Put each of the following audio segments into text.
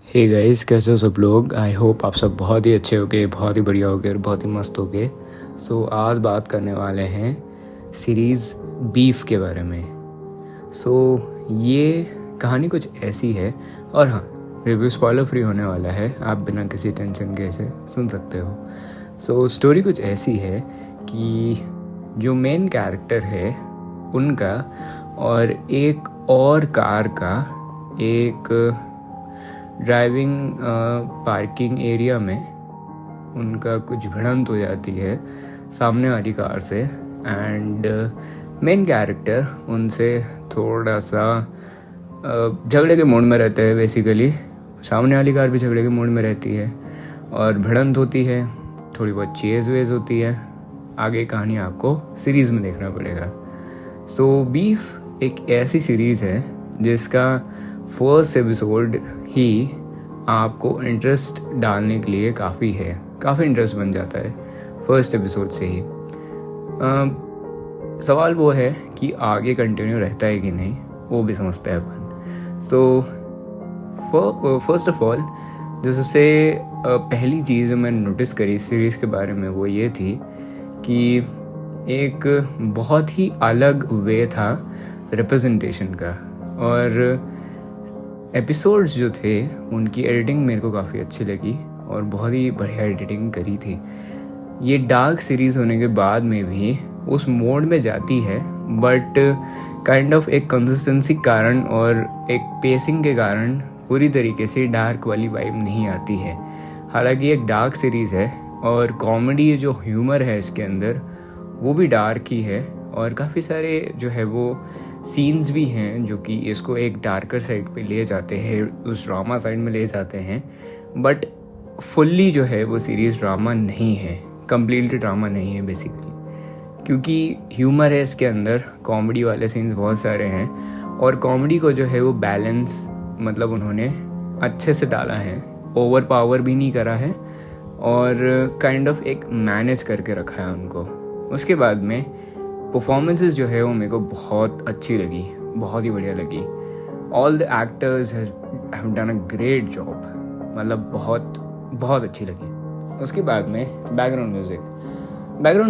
Hey guys, कैसे हो सब लोग। आई होप आप सब बहुत ही अच्छे होगे, बहुत ही बढ़िया होगे और बहुत ही मस्त होगे। सो आज बात करने वाले हैं सीरीज़ बीफ के बारे में। सो ये कहानी कुछ ऐसी है, और हाँ, रिव्यू स्पॉइलर फ्री होने वाला है, आप बिना किसी टेंशन के इसे सुन सकते हो। सो स्टोरी कुछ ऐसी है कि जो मेन कैरेक्टर है उनका और एक और कार का एक ड्राइविंग पार्किंग एरिया में उनका कुछ भिड़ंत हो जाती है सामने वाली कार से। एंड मेन कैरेक्टर उनसे थोड़ा सा झगड़े के मूड में रहते हैं। बेसिकली सामने वाली कार भी झगड़े के मूड में रहती है और भिड़ंत होती है, थोड़ी बहुत चेज़ वेज़ होती है। आगे कहानी आपको सीरीज़ में देखना पड़ेगा। सो बीफ एक ऐसी सीरीज़ है जिसका फर्स्ट एपिसोड ही आपको इंटरेस्ट डालने के लिए काफ़ी इंटरेस्ट बन जाता है फर्स्ट एपिसोड से ही। सवाल वो है कि आगे कंटिन्यू रहता है कि नहीं, वो भी समझते हैं अपन। सो फर्स्ट ऑफ ऑल जो सबसे पहली चीज़ जो मैंने नोटिस करी सीरीज़ के बारे में वो ये थी कि एक बहुत ही अलग वे था रिप्रेजेंटेशन का, और एपिसोड्स जो थे उनकी एडिटिंग मेरे को काफ़ी अच्छी लगी और बहुत ही बढ़िया एडिटिंग करी थी। ये डार्क सीरीज़ होने के बाद में भी उस मोड में जाती है, बट काइंड ऑफ एक कंसिस्टेंसी कारण और एक पेसिंग के कारण पूरी तरीके से डार्क वाली वाइब नहीं आती है। हालांकि एक डार्क सीरीज़ है और कॉमेडी जो ह्यूमर है इसके अंदर वो भी डार्क ही है, और काफ़ी सारे जो है वो सीन्स भी हैं जो कि इसको एक डार्कर साइड पे ले जाते हैं, उस ड्रामा साइड में ले जाते हैं। बट फुल्ली जो है वो सीरीज़ ड्रामा नहीं है, कम्प्लीटली ड्रामा नहीं है बेसिकली, क्योंकि ह्यूमर है इसके अंदर, कॉमेडी वाले सीन्स बहुत सारे हैं, और कॉमेडी को जो है वो बैलेंस मतलब उन्होंने अच्छे से डाला है, ओवर पावर भी नहीं करा है और काइंड ऑफ एक मैनेज करके रखा है उनको। उसके बाद में परफॉर्मेंसेस जो है वो मेरे को बहुत अच्छी लगी, बहुत ही बढ़िया लगी। All the actors have done a great job, मतलब बहुत अच्छी लगी। उसके बाद में बैकग्राउंड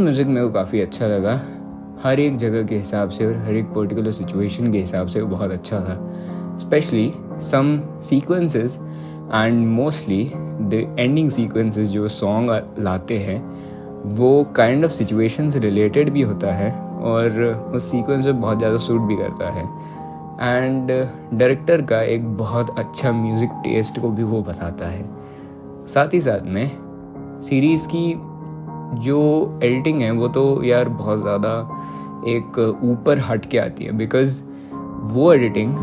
म्यूज़िक मेरे को काफ़ी अच्छा लगा, हर एक जगह के हिसाब से और हर एक पर्टिकुलर सिचुएशन के हिसाब से वो बहुत अच्छा था। Specially some sequences and mostly the ending sequences जो सॉन्ग लाते हैं वो काइंड ऑफ सिचुएशन से रिलेटेड भी होता है और उस सीक्वेंस में बहुत ज़्यादा सूट भी करता है। एंड डायरेक्टर का एक बहुत अच्छा म्यूज़िक टेस्ट को भी वो बताता है। साथ ही साथ में सीरीज़ की जो एडिटिंग है वो तो यार बहुत ज़्यादा एक ऊपर हट के आती है, बिकॉज़ वो एडिटिंग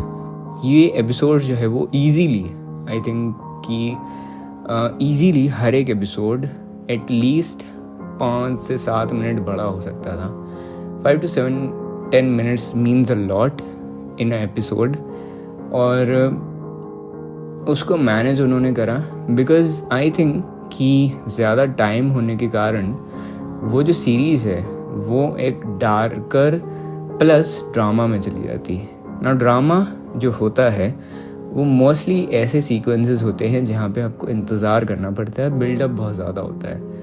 ये एपिसोड जो है वो ईजीली आई थिंक कि ईजीली हर एक एपिसोड एटलीस्ट 5 से 7 मिनट बड़ा हो सकता था। 5 to 10 minutes means a lot in an episode, और उसको मैनेज उन्होंने करा बिकॉज आई थिंक कि ज़्यादा टाइम होने के कारण वो जो सीरीज़ है वो एक डार्कर प्लस ड्रामा में चली जाती है ना। ड्रामा जो होता है वो मोस्टली ऐसे सीक्वेंसेस होते हैं जहाँ पे आपको इंतज़ार करना पड़ता है, बिल्डअप बहुत ज़्यादा होता है।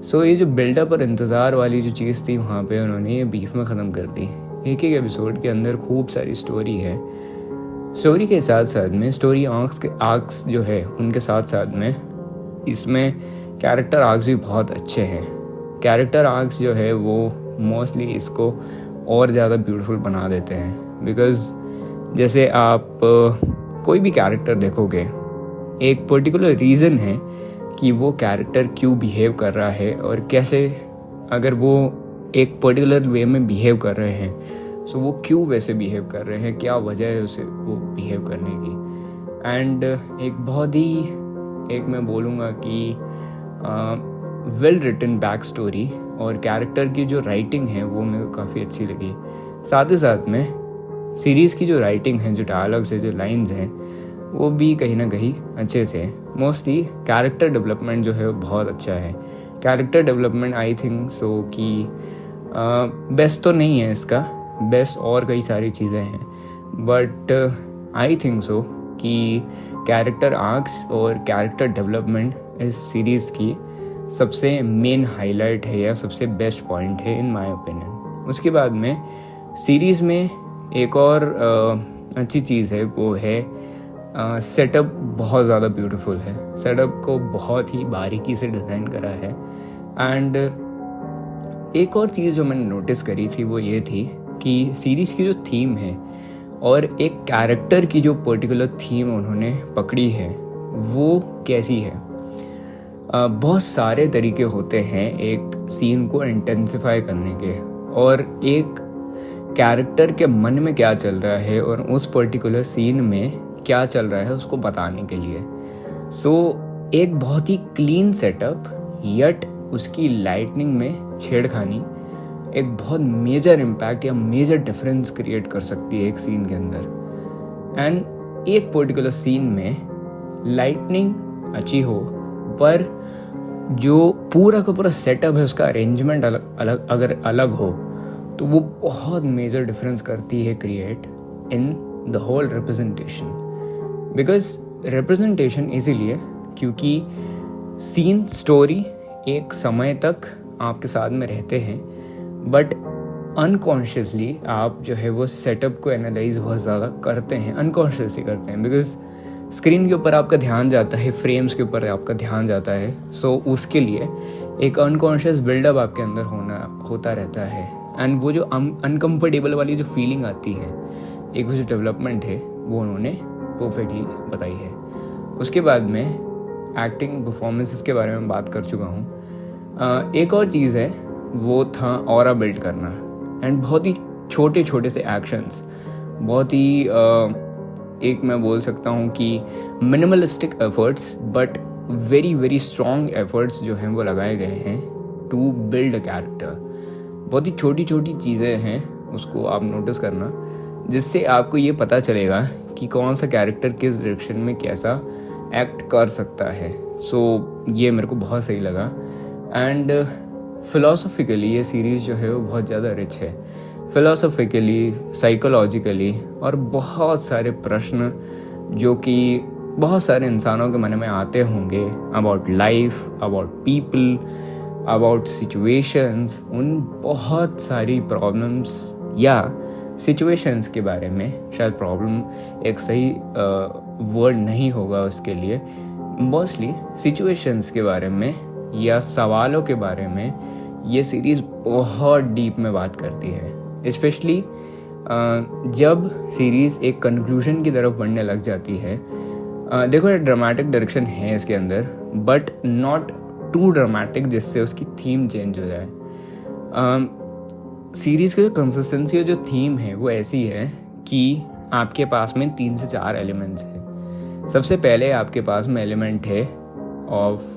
सो ये जो बिल्डअप और इंतज़ार वाली जो चीज़ थी वहाँ पे उन्होंने ये बीफ में ख़त्म कर दी। एक एपिसोड के अंदर खूब सारी स्टोरी है, स्टोरी के साथ साथ में स्टोरी आर्क्स जो है उनके साथ साथ में इसमें कैरेक्टर आर्क्स भी बहुत अच्छे हैं। कैरेक्टर आर्क्स जो है वो मोस्टली इसको और ज़्यादा ब्यूटीफुल बना देते हैं, बिकॉज़ जैसे आप कोई भी कैरेक्टर देखोगे एक पर्टिकुलर रीज़न है कि वो कैरेक्टर क्यों बिहेव कर रहा है और कैसे, अगर वो एक पर्टिकुलर वे में बिहेव कर रहे हैं सो वो क्यों वैसे बिहेव कर रहे हैं, क्या वजह है उसे वो बिहेव करने की। एंड एक बहुत ही एक मैं बोलूँगा कि वेल रिटन बैक स्टोरी और कैरेक्टर की जो राइटिंग है वो मेरे को काफ़ी अच्छी लगी। साथ ही साथ में सीरीज़ की जो राइटिंग है, जो डायलॉग्स है, जो लाइंस हैं वो भी कहीं ना कहीं अच्छे थे। मोस्टली कैरेक्टर डेवलपमेंट जो है वो बहुत अच्छा है। कैरेक्टर डेवलपमेंट आई थिंक सो कि बेस्ट तो नहीं है इसका, बेस्ट और कई सारी चीज़ें हैं, बट आई थिंक सो कि कैरेक्टर आर्क्स और कैरेक्टर डेवलपमेंट इस सीरीज़ की सबसे मेन हाईलाइट है या सबसे बेस्ट पॉइंट है इन माय ओपिनियन। उसके बाद में सीरीज़ में एक और अच्छी चीज़ है, वो है सेटअप बहुत ज़्यादा ब्यूटीफुल है। सेटअप को बहुत ही बारीकी से डिज़ाइन करा है। एंड एक और चीज़ जो मैंने नोटिस करी थी वो ये थी कि सीरीज़ की जो थीम है और एक कैरेक्टर की जो पर्टिकुलर थीम उन्होंने पकड़ी है वो कैसी है। बहुत सारे तरीके होते हैं एक सीन को इंटेंसिफाई करने के, और एक कैरेक्टर के मन में क्या चल रहा है और उस पर्टिकुलर सीन में क्या चल रहा है उसको बताने के लिए। एक बहुत ही क्लीन सेटअप यट उसकी लाइटनिंग में छेड़खानी एक बहुत मेजर इम्पैक्ट या मेजर डिफरेंस क्रिएट कर सकती है एक सीन के अंदर। एंड एक पर्टिकुलर सीन में लाइटनिंग अच्छी हो पर जो पूरा का पूरा सेटअप है उसका अरेंजमेंट अगर अलग हो तो वो बहुत मेजर डिफरेंस करती है create in the whole representation. Because representation इसीलिए क्योंकि सीन स्टोरी एक समय तक आपके साथ में रहते हैं, बट अनकॉन्शियसली आप जो है वो सेटअप को एनालाइज बहुत ज़्यादा करते हैं, अनकॉन्शियसली करते हैं। बिकॉज स्क्रीन के ऊपर आपका ध्यान जाता है, फ्रेम्स के ऊपर आपका ध्यान जाता है। उसके लिए एक अनकॉन्शियस बिल्डअप आपके अंदर होता रहता है। एंड वो जो अनकम्फर्टेबल वाली जो फीलिंग आती है, एक वो जो डेवलपमेंट है वो उन्होंने परफेक्टली बताई है। उसके बाद में एक्टिंग परफॉर्मेंसेस के बारे में बात कर चुका हूँ। एक और चीज़ है वो था ऑरा बिल्ड करना। एंड बहुत ही छोटे छोटे से एक्शंस, बहुत ही एक मैं बोल सकता हूँ कि minimalistic efforts but very very strong efforts जो हैं वो लगाए गए हैं टू बिल्ड अ कैरेक्टर। बहुत ही छोटी छोटी चीज़ें हैं, उसको आप नोटिस करना, जिससे आपको ये पता चलेगा कि कौन सा कैरेक्टर किस डायरेक्शन में कैसा एक्ट कर सकता है। ये मेरे को बहुत सही लगा। एंड फिलोसॉफिकली ये सीरीज़ जो है वो बहुत ज़्यादा रिच है, फिलोसॉफिकली, साइकोलॉजिकली, और बहुत सारे प्रश्न जो कि बहुत सारे इंसानों के मन में आते होंगे about life, about people, about situations, उन बहुत सारी प्रॉब्लम्स या सिचुएशंस के बारे में, शायद प्रॉब्लम एक सही वर्ड नहीं होगा उसके लिए, मोस्टली सिचुएशंस के बारे में या सवालों के बारे में ये सीरीज़ बहुत डीप में बात करती है। स्पेशली जब सीरीज़ एक कंक्लूजन की तरफ बढ़ने लग जाती है। देखो ये ड्रामेटिक डायरेक्शन है इसके अंदर, बट नॉट टू ड्रामेटिक जिससे उसकी थीम चेंज हो जाए। सीरीज़ की जो कंसिस्टेंसी और जो थीम है वो ऐसी है कि आपके पास में 3 से 4 एलिमेंट्स हैं। सबसे पहले आपके पास में एलिमेंट है ऑफ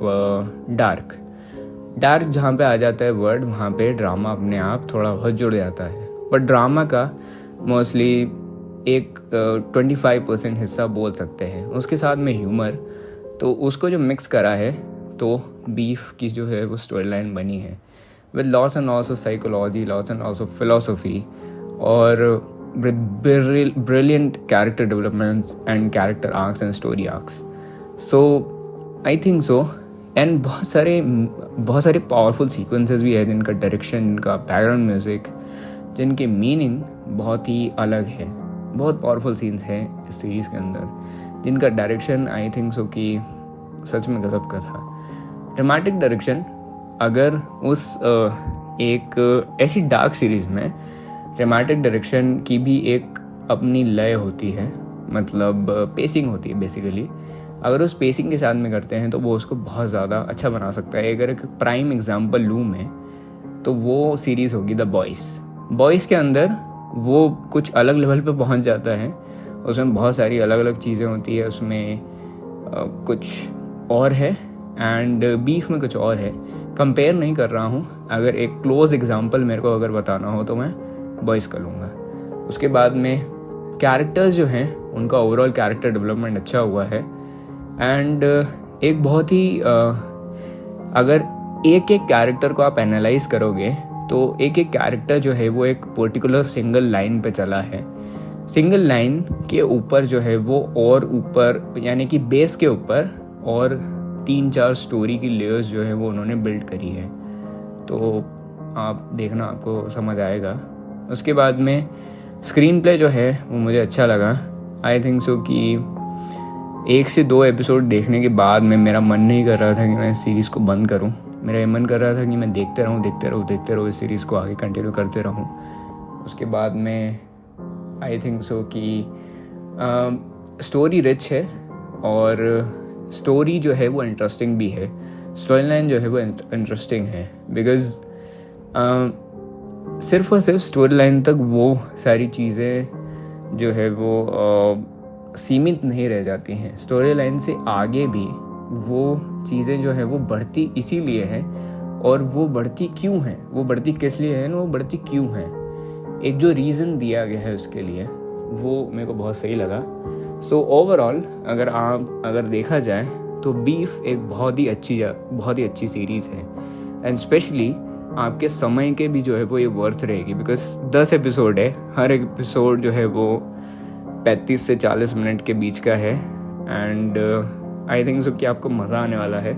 डार्क जहाँ पे आ जाता है वर्ड, वहाँ पे ड्रामा अपने आप थोड़ा बहुत जुड़ जाता है। पर ड्रामा का मोस्टली एक 25% हिस्सा बोल सकते हैं। उसके साथ में ह्यूमर, तो उसको जो मिक्स करा है तो बीफ की जो है वो स्टोरी लाइन बनी है with lots and lots of psychology, lots and lots of philosophy, और brilliant character developments and character arcs and story arcs. I think so. And बहुत सारे पावरफुल सीक्वेंसेस भी है जिनका डायरेक्शन, जिनका बैकग्राउंड म्यूज़िक, जिनके मीनिंग बहुत ही अलग है। बहुत पावरफुल सीन्स हैं इस सीरीज़ के अंदर जिनका डायरेक्शन आई थिंक सो कि सच में गजब का था। ड्रामेटिक डायरेक्शन, अगर उस एक ऐसी डार्क सीरीज़ में ड्रामेटिक डायरेक्शन की भी एक अपनी लय होती है, मतलब पेसिंग होती है बेसिकली। अगर उस पेसिंग के साथ में करते हैं तो वो उसको बहुत ज़्यादा अच्छा बना सकता है। अगर एक प्राइम एग्जांपल लूँ मैं तो वो सीरीज़ होगी द बॉयज़ के अंदर वो कुछ अलग लेवल पे पहुंच जाता है। उसमें बहुत सारी अलग अलग चीज़ें होती है, उसमें कुछ और है एंड बीफ में कुछ और है। कंपेयर नहीं कर रहा हूँ, अगर एक क्लोज एग्जांपल मेरे को अगर बताना हो तो मैं बॉयज़ का लूँगा। उसके बाद में कैरेक्टर्स जो हैं उनका ओवरऑल कैरेक्टर डेवलपमेंट अच्छा हुआ है। एंड एक बहुत ही अगर एक एक कैरेक्टर को आप एनालाइज करोगे तो एक एक कैरेक्टर जो है वो एक पर्टिकुलर सिंगल लाइन पे चला है। सिंगल लाइन के ऊपर जो है वो और ऊपर यानी कि बेस के ऊपर और 3-4 स्टोरी की लेयर्स जो है वो उन्होंने बिल्ड करी है। तो आप देखना, आपको समझ आएगा। उसके बाद में स्क्रीन प्ले जो है वो मुझे अच्छा लगा। आई थिंक सो कि 1 से 2 एपिसोड देखने के बाद में मेरा मन नहीं कर रहा था कि मैं सीरीज़ को बंद करूं। मेरा ये मन कर रहा था कि मैं देखते रहूं इस सीरीज़ को आगे कंटिन्यू करते रहूं। उसके बाद में आई थिंक सो कि स्टोरी रिच है और स्टोरी जो है वो इंटरेस्टिंग भी है। स्टोरी लाइन जो है वो इंटरेस्टिंग है बिकॉज सिर्फ और सिर्फ स्टोरी लाइन तक वो सारी चीज़ें जो है वो सीमित नहीं रह जाती हैं। स्टोरी लाइन से आगे भी वो चीज़ें जो है वो बढ़ती इसीलिए है, और वो बढ़ती क्यों हैं, वो बढ़ती किस लिए है, वो बढ़ती क्यों हैं, एक जो रीज़न दिया गया है उसके लिए, वो मेरे को बहुत सही लगा। सो ओवरऑल अगर देखा जाए तो बीफ एक बहुत ही अच्छी सीरीज़ है, एंड स्पेशली आपके समय के भी जो है वो ये वर्थ रहेगी बिकॉज 10 एपिसोड है। हर एक एपिसोड जो है वो 35 से 40 मिनट के बीच का है, एंड आई थिंक सो कि आपको मज़ा आने वाला है।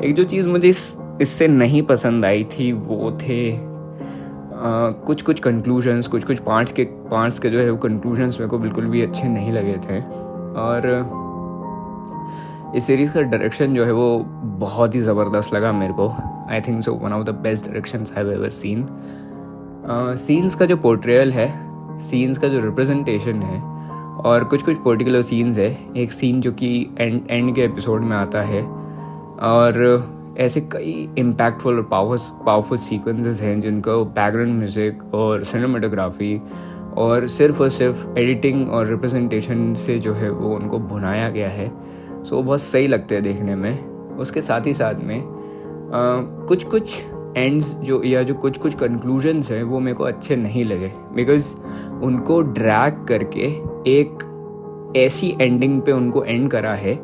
एक जो चीज़ मुझे इससे नहीं पसंद आई थी वो थे कुछ कंक्लूजन्स, कुछ पार्ट्स के जो है वो कंक्लूजन्स मेरे को बिल्कुल भी अच्छे नहीं लगे थे। और इस सीरीज़ का डायरेक्शन जो है वो बहुत ही ज़बरदस्त लगा मेरे को। आई think so one of the best directions I have ever seen. Scenes का जो पोर्ट्रेयल है, सीन्स का जो रिप्रेजेंटेशन है, और कुछ पर्टिकुलर सीन्स है। एक सीन जो कि एंड के एपिसोड में आता है, और ऐसे कई इम्पैक्टफुल और पावरफुल सीक्वेंसेस हैं जिनको बैकग्राउंड म्यूज़िक और सिनेमेटोग्राफी और सिर्फ एडिटिंग और रिप्रेजेंटेशन से जो है वो उनको भुनाया गया है। सो बहुत सही लगते हैं देखने में। उसके साथ ही साथ में कुछ एंड्स जो कुछ कंक्लूजन्स हैं वो मेरे को अच्छे नहीं लगे बिकॉज उनको ड्रैग करके एक ऐसी एंडिंग पे उनको एंड करा है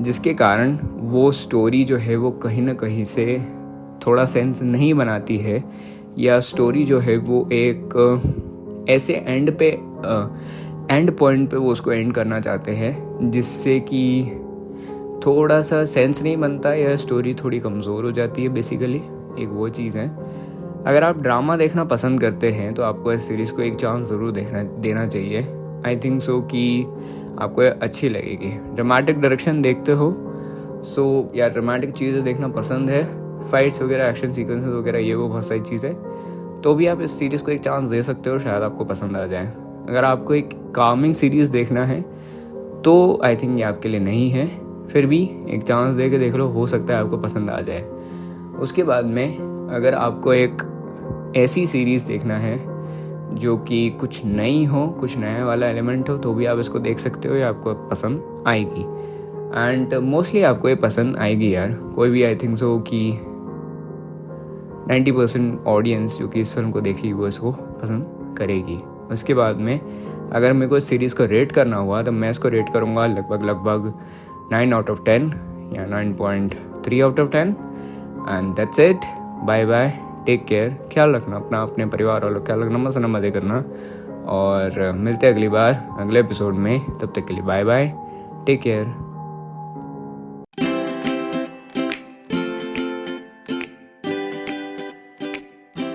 जिसके कारण वो स्टोरी जो है वो कहीं ना कहीं से थोड़ा सेंस नहीं बनाती है, या स्टोरी जो है वो एक ऐसे एंड पॉइंट पे वो उसको एंड करना चाहते हैं जिससे कि थोड़ा सा सेंस नहीं बनता या स्टोरी थोड़ी कमज़ोर हो जाती है। बेसिकली एक वो चीज़ है। अगर आप ड्रामा देखना पसंद करते हैं तो आपको इस सीरीज़ को एक चांस ज़रूर देना चाहिए। आई थिंक सो कि आपको अच्छी लगेगी। ड्रामेटिक डायरेक्शन देखते हो सो या ड्रामेटिक चीज़ें देखना पसंद है, फाइट्स वगैरह, एक्शन सीक्वेंसेस वगैरह, ये वो बहुत सारी चीज़ें, तो भी आप इस सीरीज़ को एक चांस दे सकते हो, शायद आपको पसंद आ जाए। अगर आपको एक कामिंग सीरीज़ देखना है तो आई थिंक ये आपके लिए नहीं है, फिर भी एक चांस दे के देख लो, हो सकता है आपको पसंद आ जाए। उसके बाद में अगर आपको एक ऐसी सीरीज़ देखना है जो कि कुछ नई हो, कुछ नया वाला एलिमेंट हो, तो भी आप इसको देख सकते हो, या आपको पसंद आएगी। एंड मोस्टली आपको ये पसंद आएगी यार। कोई भी आई थिंक सो कि 90% ऑडियंस जो कि इस फिल्म को देखेगी वो इसको पसंद करेगी। उसके बाद में अगर मेरे को इस सीरीज़ को रेट करना हुआ तो मैं इसको रेट करूँगा लगभग 9 out of 10 या 9.3 out of 10। And that's it. Bye bye, take care, ख्याल रखना अपना, अपने परिवार वालों का ख्याल रखना, मज़े करना, और मिलते हैं अगली बार अगले एपिसोड में। तब तक के लिए बाय बाय, टेक केयर।